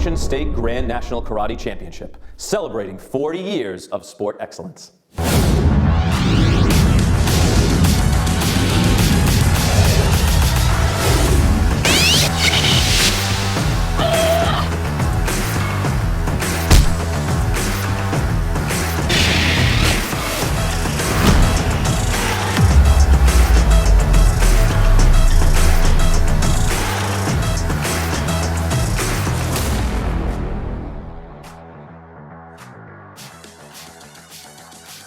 Ocean State Grand National Karate Championship, celebrating 40 years of sport excellence.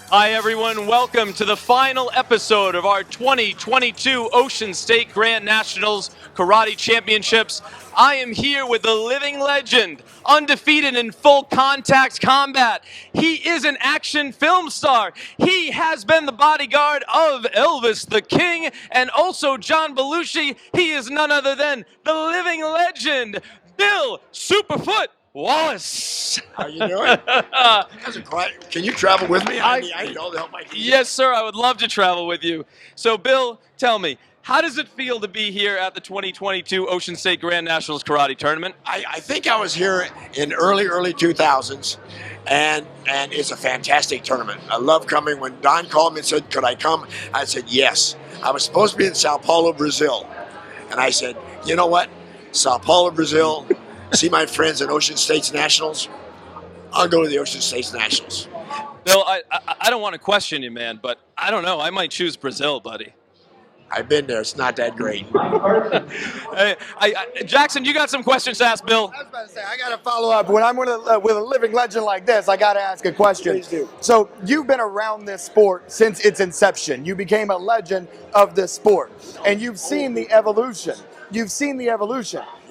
Hi everyone, welcome to the final episode of our 2022 Ocean State Grand Nationals Karate Championships. I am here with the living legend, undefeated in full contact combat. He is an action film star. He has been the bodyguard of Elvis the King and also John Belushi. He is none other than the living legend, Bill Superfoot Wallace. How you doing? You guys are quiet. Can you travel with me? I need all the help I can. Yes, sir. I would love to travel with you. So, Bill, tell me, how does it feel to be here at the 2022 Ocean State Grand Nationals Karate Tournament? I think I was here in early 2000s, and it's a fantastic tournament. I love coming. When Don called me and said, could I come? I said, yes. I was supposed to be in Sao Paulo, Brazil. And I said, you know what? Sao Paulo, Brazil, see my friends at Ocean States Nationals. I'll go to the Ocean States Nationals. Bill, I don't want to question you, man, but I don't know. I might choose Brazil, buddy. I've been there. It's not that great. Jackson, you got some questions to ask Bill? I was about to say, I got to follow up. When I'm with a living legend like this, I got to ask a question. Please do. So you've been around this sport since its inception. You became a legend of this sport, and you've seen the evolution. Yes.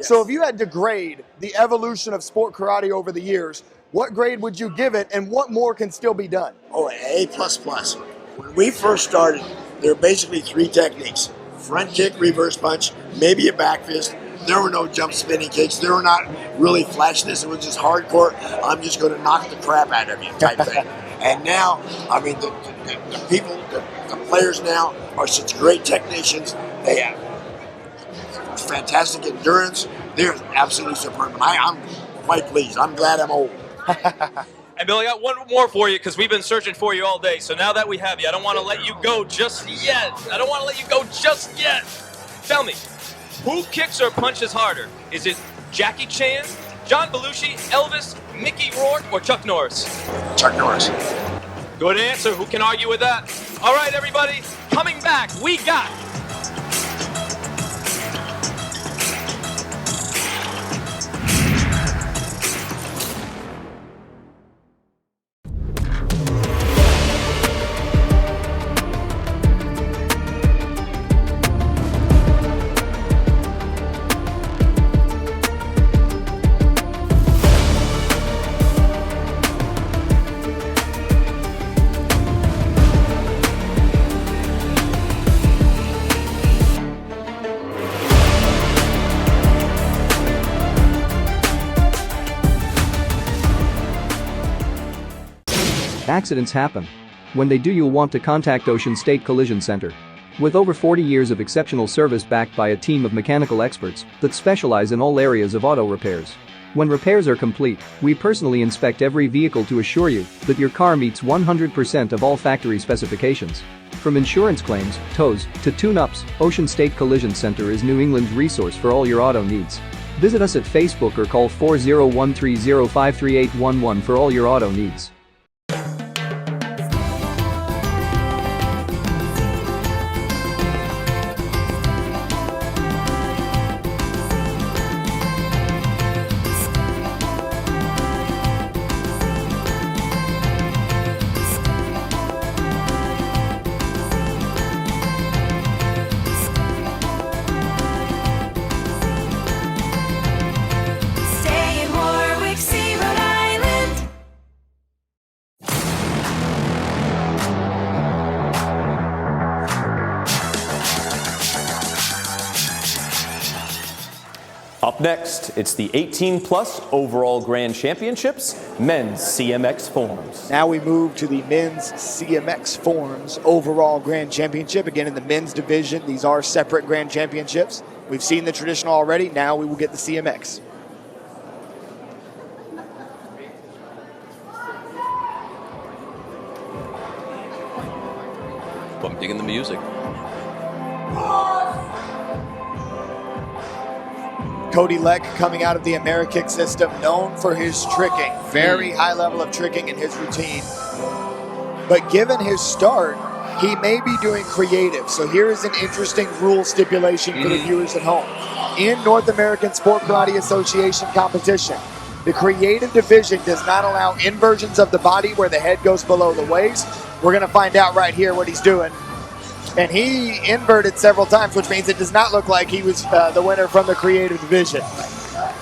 So if you had to grade the evolution of sport karate over the years, what grade would you give it, and what more can still be done? Oh, A++. When we first started, there were basically three techniques: front kick, reverse punch, maybe a back fist. There were no jump spinning kicks. There were not really flashness. It was just hardcore. I'm just going to knock the crap out of you type thing. And now, I mean, the people, the players now are such great technicians. They have fantastic endurance. They're absolutely superb. And I'm quite pleased. I'm glad I'm old. And Bill, I got one more for you because we've been searching for you all day. So now that we have you, I don't want to let you go just yet. Tell me, who kicks or punches harder? Is it Jackie Chan, John Belushi, Elvis, Mickey Rourke, or Chuck Norris? Chuck Norris. Good answer. Who can argue with that? All right, everybody, coming back, we got... Accidents happen. When they do, you'll want to contact Ocean State Collision Center. With over 40 years of exceptional service backed by a team of mechanical experts that specialize in all areas of auto repairs. When repairs are complete, we personally inspect every vehicle to assure you that your car meets 100% of all factory specifications. From insurance claims, tows, to tune-ups, Ocean State Collision Center is New England's resource for all your auto needs. Visit us at Facebook or call 40130533811 for all your auto needs. Up next, it's the 18-plus overall Grand Championships, men's CMX forms. Now we move to the men's CMX forms overall Grand Championship. Again, in the men's division, these are separate Grand Championships. We've seen the traditional already. Now we will get the CMX. music. Cody Leck coming out of the Amerikick system, known for his tricking. Very high level of tricking in his routine. But given his start, he may be doing creative. So here is an interesting rule stipulation for the viewers at home. In North American Sport Karate Association competition, the creative division does not allow inversions of the body where the head goes below the waist. We're going to find out right here what he's doing. And he inverted several times, which means it does not look like he was the winner from the creative division.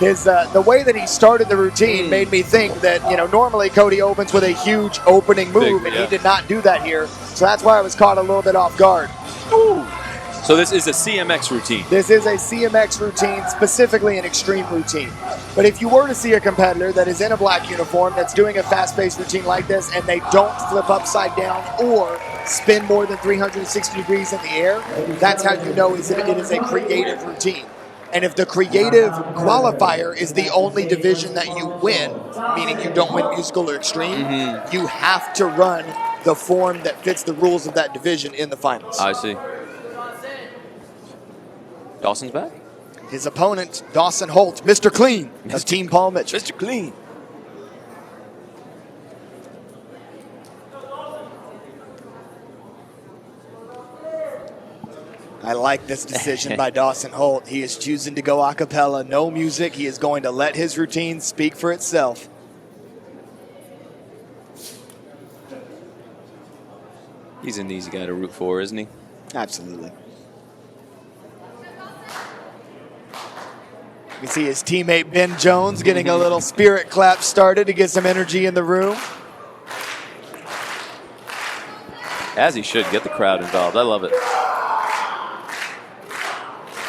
The way that he started the routine made me think that, normally Cody opens with a huge opening move, and he did not do that here. So that's why I was caught a little bit off guard. Ooh. So this is a CMX routine. This is a CMX routine, specifically an extreme routine. But if you were to see a competitor that is in a black uniform that's doing a fast-paced routine like this, and they don't flip upside down or spin more than 360 degrees in the air, that's how you know it is a creative routine. And if the creative qualifier is the only division that you win, meaning you don't win musical or extreme, you have to run the form that fits the rules of that division in the finals. I see. Dawson's back. His opponent, Dawson Holt, Mr. Clean of Team Paul Mitchell. Mr. Clean. I like this decision by Dawson Holt. He is choosing to go a cappella, no music. He is going to let his routine speak for itself. He's an easy guy to root for, isn't he? Absolutely. You can see his teammate Ben Jones getting a little spirit clap started to get some energy in the room. As he should, get the crowd involved. I love it.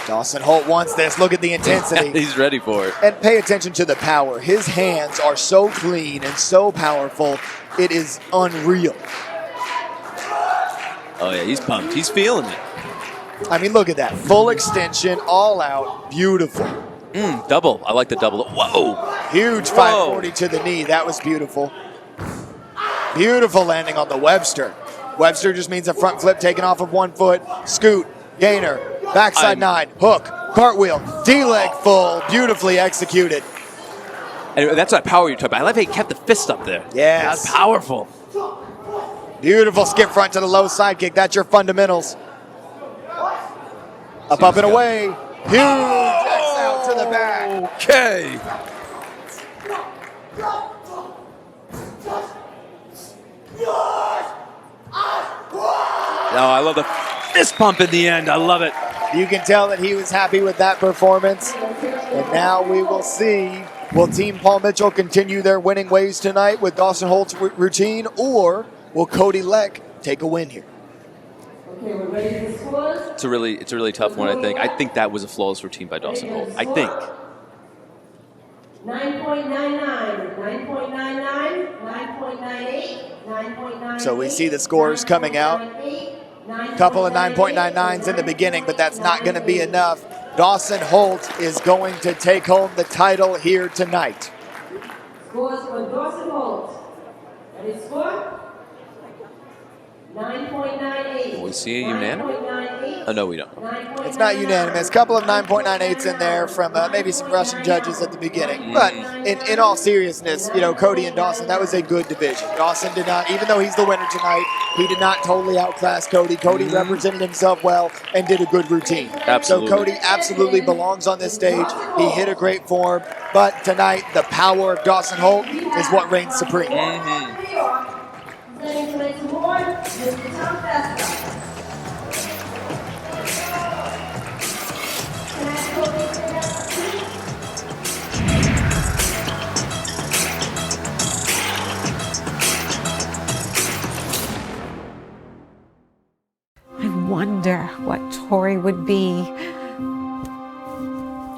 Dawson Holt wants this. Look at the intensity. He's ready for it. And pay attention to the power. His hands are so clean and so powerful. It is unreal. Oh, yeah, he's pumped. He's feeling it. I mean, look at that. Full extension, all out. Beautiful. Double. I like the double. Whoa. Huge 540 to the knee. That was beautiful. Beautiful landing on the Webster. Webster just means a front flip taken off of one foot. Scoot, gainer, backside nine, hook, cartwheel, D-leg full. Beautifully executed. And that's that power you're talking about. I love how he kept the fist up there. Yes. That's powerful. Beautiful skip front to the low side kick. That's your fundamentals. Up and away. Huge X out to the back. Okay. Oh, I love the fist pump in the end. I love it. You can tell that he was happy with that performance. And now we will see, will Team Paul Mitchell continue their winning ways tonight with Dawson Holt's routine, or will Cody Leck take a win here? Okay, we're ready for scores. It's a really tough one, I think. I think that was a flawless routine by Dawson Holt. I think. 9.99, 9.99, 9.98, 9.98. So we see the scores coming out. Couple of 9.99s in the beginning, but that's not going to be enough. Dawson Holt is going to take home the title here tonight. Scores for Dawson Holt. Ready to score? 9.98. Will we see a unanimous? 9.98. Oh, no, we don't. It's not unanimous. Couple of 9.98s in there from maybe some Russian judges at the beginning. But in all seriousness, Cody and Dawson, that was a good division. Dawson did not, even though he's the winner tonight, he did not totally outclass Cody. Cody represented himself well and did a good routine. Absolutely. So Cody absolutely belongs on this stage. He hit a great form. But tonight, the power of Dawson Holt is what reigns supreme. Presenting tonight's award, Mr. Tom Festa. Can I have Cody stand up, please? I wonder what Tori would be,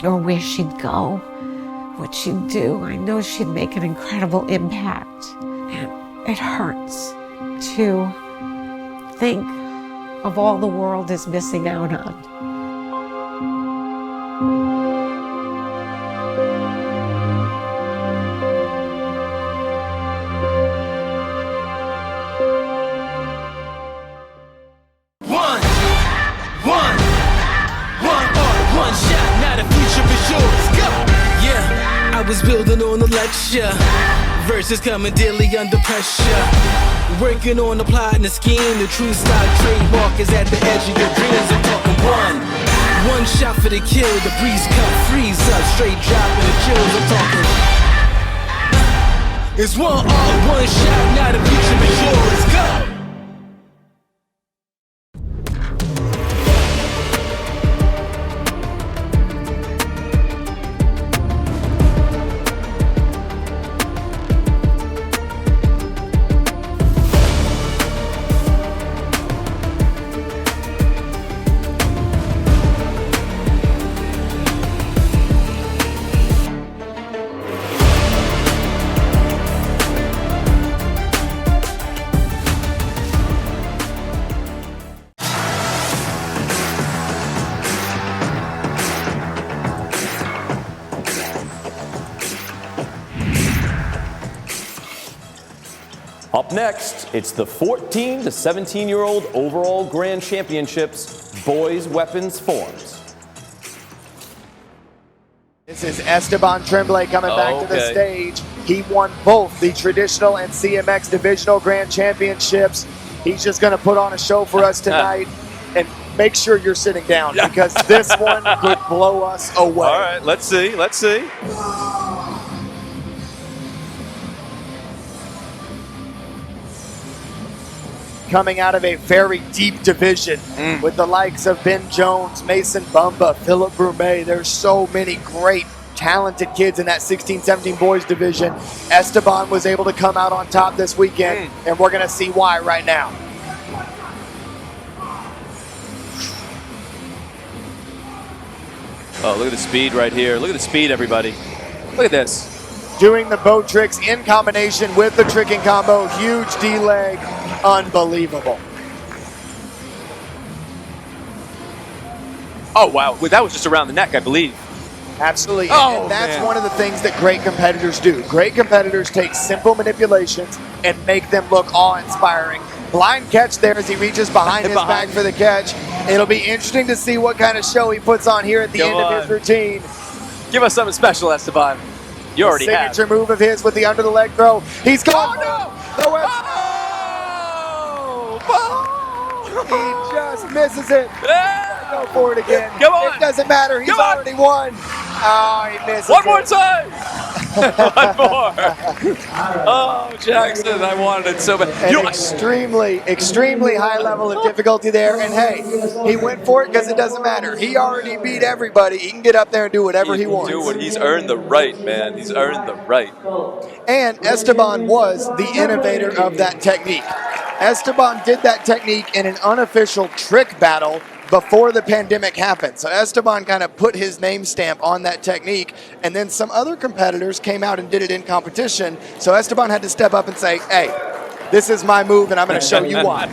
or where she'd go, what she'd do. I know she'd make an incredible impact. And it hurts to think of all the world is missing out on. building on the lecture. Verses coming daily under pressure. Working on the plot and the scheme. The true stock trademark is at the edge of your dreams. I'm talking one shot for the kill. The breeze cut, freeze up, straight dropping the chills. I'm talking. It's one shot, now the future is yours. Go! Up next, it's the 14 to 17-year-old overall grand championships boys weapons forms. This is Esteban Tremblay coming back to the stage. He won both the traditional and CMX divisional grand championships. He's just going to put on a show for us tonight. And make sure you're sitting down because this one could blow us away. All right, let's see. Coming out of a very deep division with the likes of Ben Jones, Mason Bumba, Philip Brumet. There's so many great, talented kids in that 16-17 boys division. Esteban was able to come out on top this weekend, and we're going to see why right now. Oh, look at the speed right here. Look at the speed, everybody. Look at this. Doing the bow tricks in combination with the tricking combo. Huge D-leg. Unbelievable. Oh, wow. Well, that was just around the neck, I believe. Absolutely. Oh, and that's man. one of the things that great competitors do. Great competitors take simple manipulations and make them look awe-inspiring. Blind catch there as he reaches behind his back for the catch. It'll be interesting to see what kind of show he puts on here at the end of his routine. Give us something special, Esteban. You already have. Signature move of his with the under the leg throw. He's gone. He just misses it. Go for it again. Come on. It doesn't matter. He's already won. Oh, he misses One more time. One more. Oh, Jackson, I wanted it so bad. Extremely high level of difficulty there. And hey, he went for it because it doesn't matter. He already beat everybody. He can get up there and do whatever he wants. He's earned the right, man. He's earned the right. And Esteban was the innovator of that technique. Esteban did that technique in an unofficial trick battle before the pandemic happened. So Esteban kind of put his name stamp on that technique, and then some other competitors came out and did it in competition. So Esteban had to step up and say, hey, this is my move, and I'm going to show you why.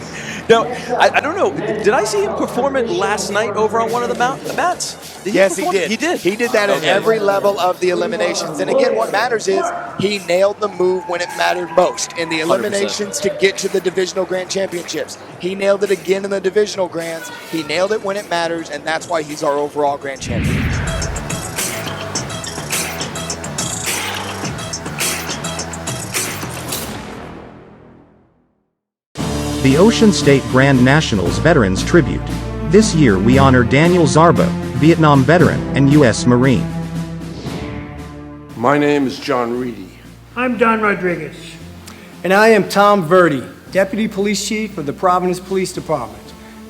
Now, I don't know, did I see him perform it last night over on one of the mats? Yes, he did. He did that at every level of the eliminations. And again, what matters is he nailed the move when it mattered most. In the eliminations 100%. To get to the divisional grand championships. He nailed it again in the divisional grands. He nailed it when it matters, and that's why he's our overall grand champion. The Ocean State Grand Nationals Veterans Tribute. This year we honor Daniel Zarbo, Vietnam veteran and U.S. Marine. My name is John Reedy. I'm Don Rodriguez. And I am Tom Verdi, Deputy Police Chief of the Providence Police Department.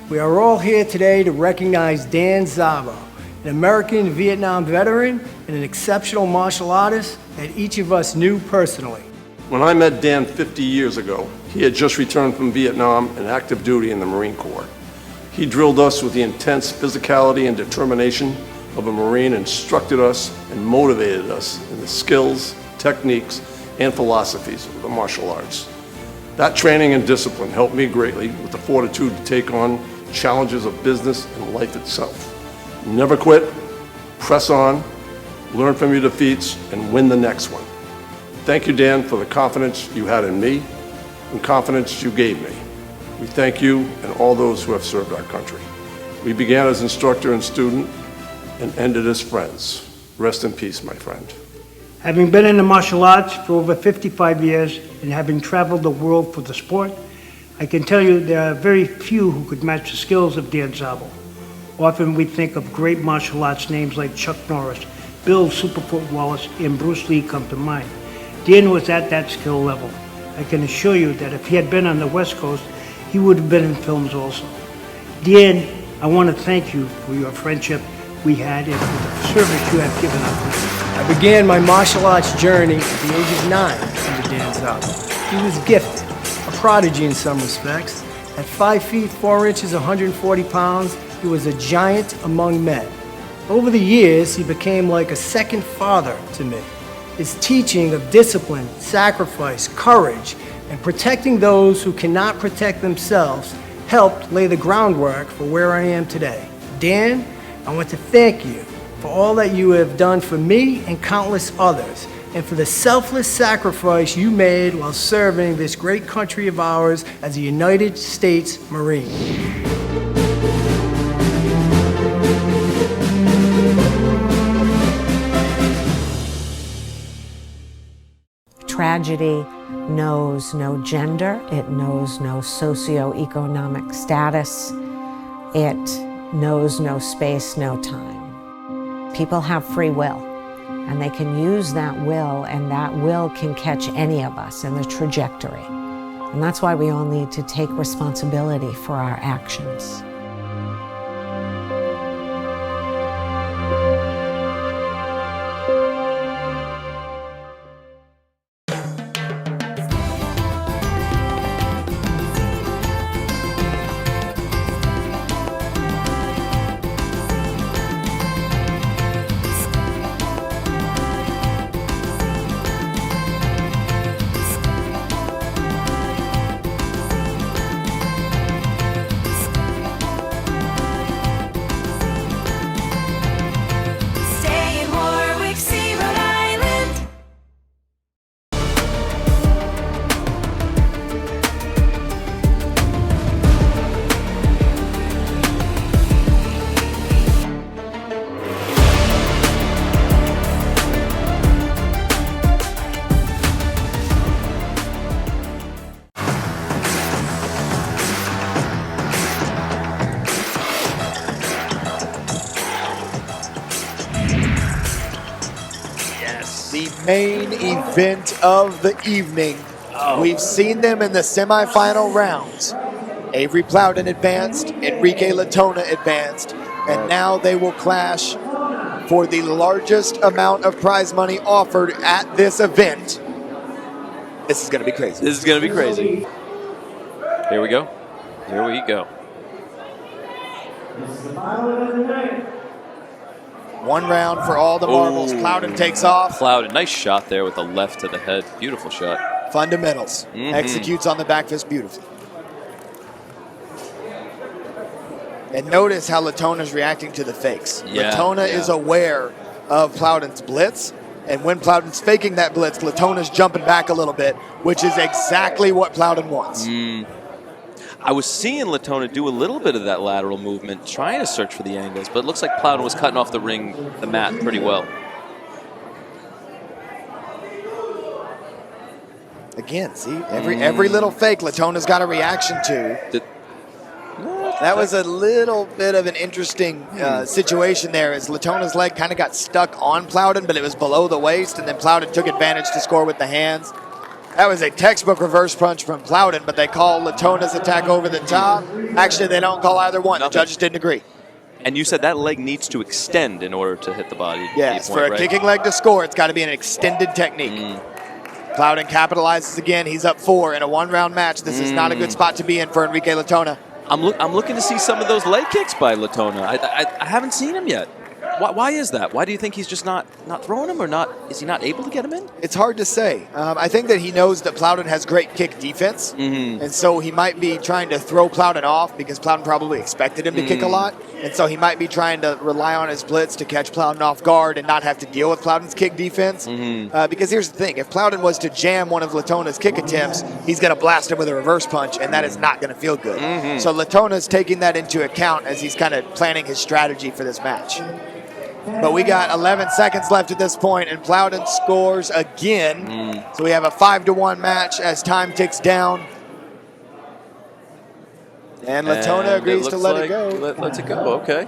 We are all here today to recognize Dan Zarbo, an American Vietnam veteran and an exceptional martial artist that each of us knew personally. When I met Dan 50 years ago, he had just returned from Vietnam and active duty in the Marine Corps. He drilled us with the intense physicality and determination of a Marine, instructed us and motivated us in the skills, techniques, and philosophies of the martial arts. That training and discipline helped me greatly with the fortitude to take on challenges of business and life itself. Never quit, press on, learn from your defeats, and win the next one. Thank you, Dan, for the confidence you had in me and confidence you gave me. We thank you and all those who have served our country. We began as instructor and student and ended as friends. Rest in peace, my friend. Having been in the martial arts for over 55 years and having traveled the world for the sport, I can tell you there are very few who could match the skills of Dan Szabo. Often we think of great martial arts names like Chuck Norris, Bill Superfoot Wallace, and Bruce Lee come to mind. Dan was at that skill level. I can assure you that if he had been on the West Coast, he would have been in films also. Dan, I want to thank you for your friendship we had and for the service you have given our country. I began my martial arts journey at the age of 9 under Dan Szabo. He was gifted, a prodigy in some respects. At 5 feet 4 inches, 140 pounds, he was a giant among men. Over the years, he became like a second father to me. His teaching of discipline, sacrifice, courage, and protecting those who cannot protect themselves helped lay the groundwork for where I am today. Dan, I want to thank you for all that you have done for me and countless others, and for the selfless sacrifice you made while serving this great country of ours as a United States Marine. Tragedy knows no gender, it knows no socioeconomic status, it knows no space, no time. People have free will, and they can use that will, and that will can catch any of us in the trajectory. And that's why we all need to take responsibility for our actions. Main event of the evening. We've seen them in the semifinal rounds. Avery Plowden advanced, Enrique Latona advanced, and now they will clash for the largest amount of prize money offered at this event. This is going to be crazy. This is going to be crazy. Here we go. Here we go. One round for all the marbles. Plowden takes off. Plowden, nice shot there with the left to the head. Beautiful shot. Fundamentals. Executes on the back fist beautifully. And notice how Latona's reacting to the fakes. Latona is aware of Plowden's blitz. And when Plowden's faking that blitz, Latona's jumping back a little bit, which is exactly what Plowden wants. I was seeing Latona do a little bit of that lateral movement, trying to search for the angles, but it looks like Plowden was cutting off the mat pretty well. Again, see, every little fake Latona's got a reaction to. That was a little bit of an interesting situation there, as Latona's leg kind of got stuck on Plowden, but it was below the waist, and then Plowden took advantage to score with the hands. That was a textbook reverse punch from Plowden, but they call Latona's attack over the top. Actually, they don't call either one. The judges didn't agree. And you said that leg needs to extend in order to hit the body. Yes, for a kicking leg to score, it's got to be an extended technique. Plowden capitalizes again. He's up 4 in a one-round match. This is not a good spot to be in for Enrique Latona. I'm looking to see some of those leg kicks by Latona. I haven't seen him yet. Why is that? Why do you think he's just not throwing them, or not? Is he not able to get him in? It's hard to say. I think that he knows that Plowden has great kick defense, and so he might be trying to throw Plowden off because Plowden probably expected him to kick a lot, and so he might be trying to rely on his blitz to catch Plowden off guard and not have to deal with Plowden's kick defense. Because here's the thing: if Plowden was to jam one of Latona's kick attempts, he's going to blast him with a reverse punch, and that is not going to feel good. So Latona's taking that into account as he's kind of planning his strategy for this match. But we got 11 seconds left at this point, and Plowden scores again. So we have a 5-1 match as time ticks down. And Latona agrees to let it go. Let it go, okay.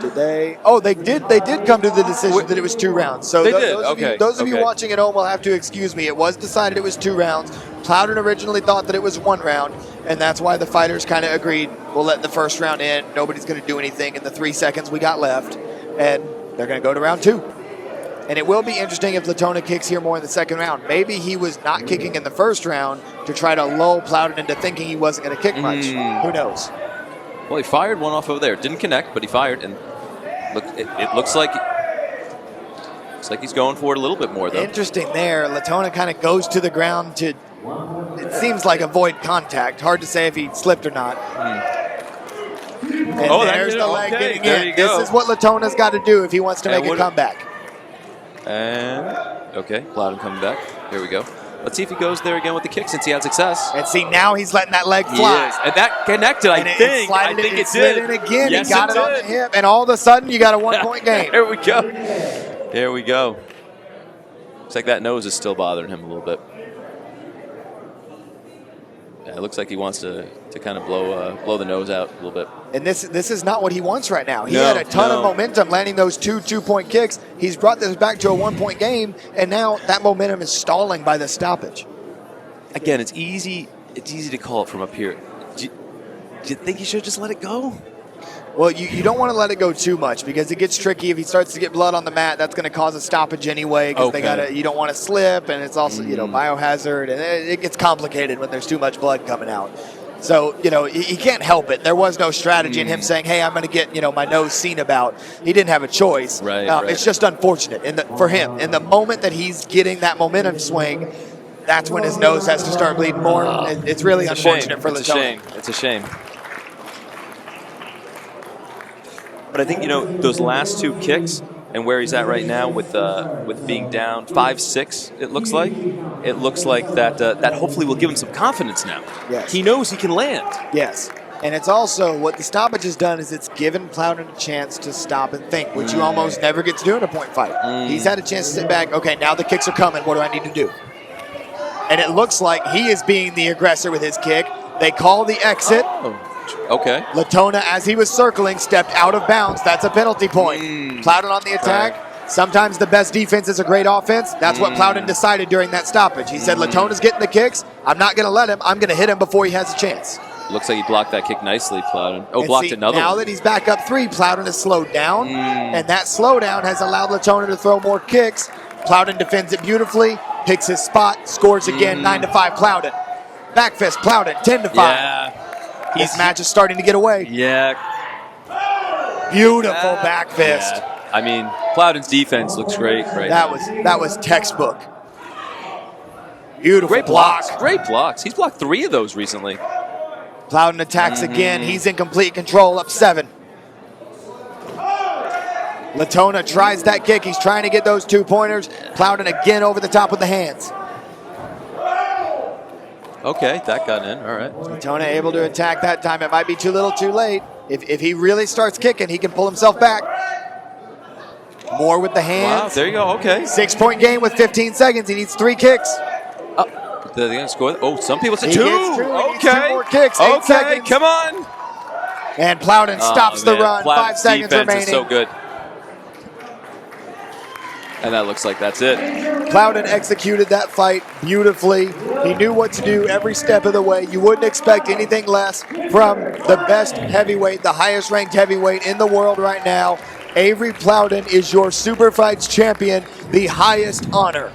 Did they? Oh, they did. They did come to the decision that it was 2 rounds. So those of you watching at home will have to excuse me. It was decided it was 2 rounds. Plowden originally thought that it was 1 round, and that's why the fighters kind of agreed. We'll let the first round in. Nobody's going to do anything in the 3 seconds we got left, and they're going to go to round 2. And it will be interesting if Latona kicks here more in the second round. Maybe he was not kicking in the first round to try to lull Plowden into thinking he wasn't going to kick much. Who knows? Well, he fired one off over there. Didn't connect, but he fired, and look, it looks like he's going for it a little bit more, though. Interesting there. Latona kind of goes to the ground to, it seems like, avoid contact. Hard to say if he slipped or not. And there's the leg getting in. This is what Latona's got to do if he wants to make a comeback. And, okay, Plowden coming back. Here we go. Let's see if he goes there again with the kick since he had success. And see, now he's letting that leg fly. Yes, and that connected, I think. I think it slid did. in again. Yes, he got it on the hip, and all of a sudden, you got a 1-point game. There we go. There we go. Looks like that nose is still bothering him a little bit. Yeah, it looks like he wants to kind of blow the nose out a little bit. And this is not what he wants right now. He had a ton of momentum landing those 2 2-point kicks. He's brought this back to a 1-point game, and now that momentum is stalling by the stoppage. Again, it's easy to call it from up here. Do you think he should just let it go? Well, you don't want to let it go too much because it gets tricky. If he starts to get blood on the mat, that's going to cause a stoppage anyway because you don't want to slip, and it's also biohazard, and it gets complicated when there's too much blood coming out. So, he can't help it. There was no strategy in him saying, hey, I'm going to get, my nose seen about. He didn't have a choice. Right. It's just unfortunate for him. In the moment that he's getting that momentum swing, that's when his nose has to start bleeding more. It's really unfortunate for Latona. It's a shame. But I think, those last 2 kicks and where he's at right now with being down 5-6, it looks like that hopefully will give him some confidence now. Yes. He knows he can land. Yes. And it's also, what the stoppage has done is it's given Plowden a chance to stop and think, which you almost never get to do in a point fight. He's had a chance to sit back, okay, now the kicks are coming, what do I need to do? And it looks like he is being the aggressor with his kick. They call the exit. Okay. Latona, as he was circling, stepped out of bounds. That's a penalty point. Plowden on the attack. Sometimes the best defense is a great offense. That's what Plowden decided during that stoppage. He said, Latona's getting the kicks. I'm not going to let him. I'm going to hit him before he has a chance. Looks like he blocked that kick nicely, Plowden. Oh, blocked another one. Now that he's back up 3, Plowden has slowed down. And that slowdown has allowed Latona to throw more kicks. Plowden defends it beautifully, picks his spot, scores again, 9-5 Plowden. Back fist, Plowden, 10-5. Yeah. This match is starting to get away. Yeah. Beautiful back fist. Yeah. I mean, Plowden's defense looks great right now. That was textbook. Beautiful Great blocks. Great blocks. He's blocked 3 of those recently. Plowden attacks again. He's in complete control, up 7. Latona tries that kick. He's trying to get those 2-pointers. Plowden again over the top with the hands. Okay, that got in. All right. Latona able to attack that time. It might be too little too late. If he really starts kicking, he can pull himself back. More with the hands. Wow, there you go. Okay. 6-point game with 15 seconds. He needs 3 kicks. They're going to score. Oh, some people said 2. He needs 2 more kicks. 8 seconds. Come on. And Plowden stops the run. Plowden's 5 seconds defense remaining. Is so good. And that looks like that's it. Plowden executed that fight beautifully. He knew what to do every step of the way. You wouldn't expect anything less from the best heavyweight, the highest ranked heavyweight in the world right now. Avery Plowden is your Super Fights champion, the highest honor.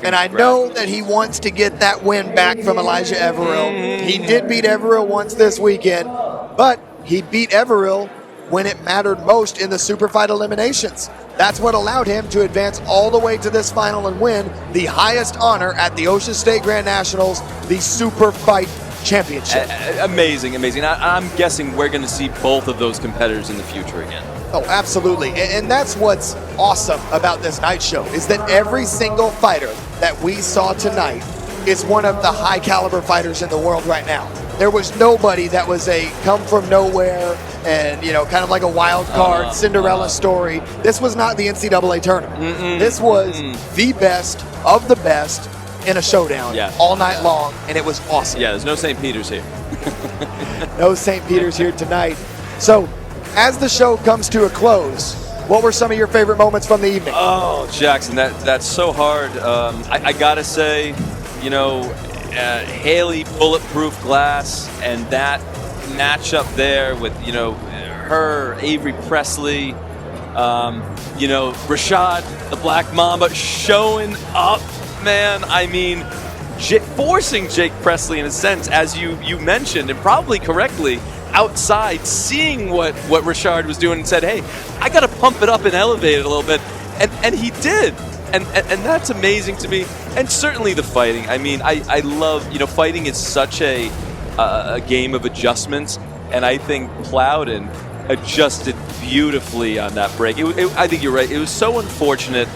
And I know that he wants to get that win back from Elijah Everill. He did beat Everill once this weekend, but he beat Everill when it mattered most in the super fight eliminations. That's what allowed him to advance all the way to this final and win the highest honor at the Ocean State Grand Nationals, the Super Fight Championship. Amazing, amazing. I'm guessing we're going to see both of those competitors in the future again. Oh, absolutely. And that's what's awesome about this night show, is that every single fighter that we saw tonight is one of the high caliber fighters in the world right now. There was nobody that was a come from nowhere and, you know, kind of like a wild card Cinderella story. This was not the NCAA tournament. This was the best of the best in a showdown all night long, and it was awesome. Yeah, there's no St. Peter's here. No St. Peter's here tonight. So, as the show comes to a close, what were some of your favorite moments from the evening? Oh, Jackson, that's so hard. I gotta say, you know, Haley Bulletproof Glass and that matchup there with, you know, her, Avery Presley, you know, Rashad, the Black Mamba, showing up, man. I mean, forcing Jake Presley, in a sense, as you mentioned, and probably correctly, outside, seeing what Rashad was doing and said, hey, I got to pump it up and elevate it a little bit. And he did. And that's amazing to me. And certainly the fighting. I mean, I love, you know, fighting is such a game of adjustments. And I think Plowden adjusted beautifully on that break. I think you're right. It was so unfortunate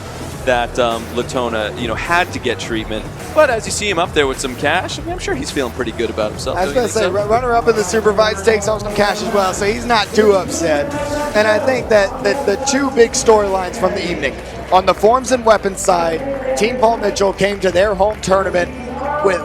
that Latona, you know, had to get treatment. But as you see him up there with some cash, I mean, I'm sure he's feeling pretty good about himself. I was going to say, runner-up in the super fights takes home some cash as well, so he's not too upset. And I think that the two big storylines from the evening, on the forms and weapons side, Team Paul Mitchell came to their home tournament with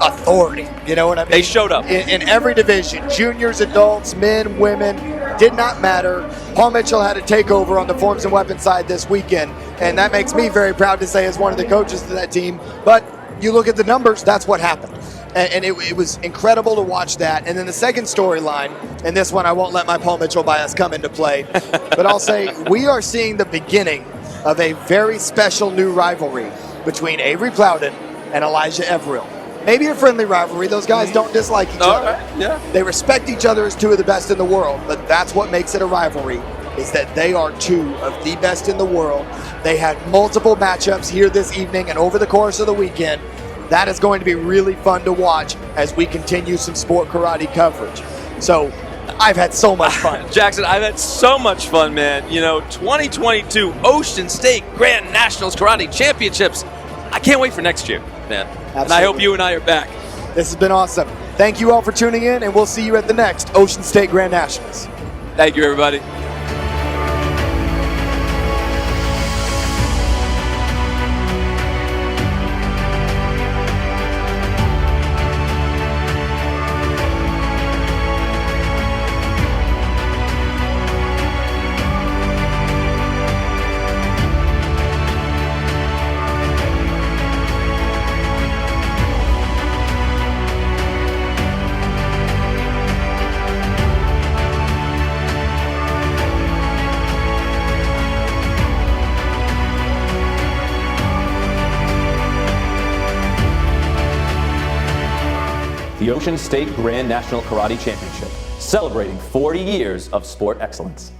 authority. You know what I mean? They showed up. In every division, juniors, adults, men, women, did not matter. Paul Mitchell had a takeover on the forms and weapons side this weekend, and that makes me very proud to say as one of the coaches to that team. But you look at the numbers, that's what happened. And it was incredible to watch that. And then the second storyline, and this one I won't let my Paul Mitchell bias come into play, but I'll say we are seeing the beginning of a very special new rivalry between Avery Plowden and Elijah Everill. Maybe a friendly rivalry. Those guys don't dislike each other. Right, yeah. They respect each other as two of the best in the world, but that's what makes it a rivalry, is that they are two of the best in the world. They had multiple matchups here this evening and over the course of the weekend. That is going to be really fun to watch as we continue some sport karate coverage. So, I've had so much fun. Jackson, I've had so much fun, man. You know, 2022 Ocean State Grand Nationals Karate Championships. I can't wait for next year, man. Absolutely. And I hope you and I are back. This has been awesome. Thank you all for tuning in, and we'll see you at the next Ocean State Grand Nationals. Thank you, everybody. The Ocean State Grand National Karate Championship, celebrating 40 years of sport excellence.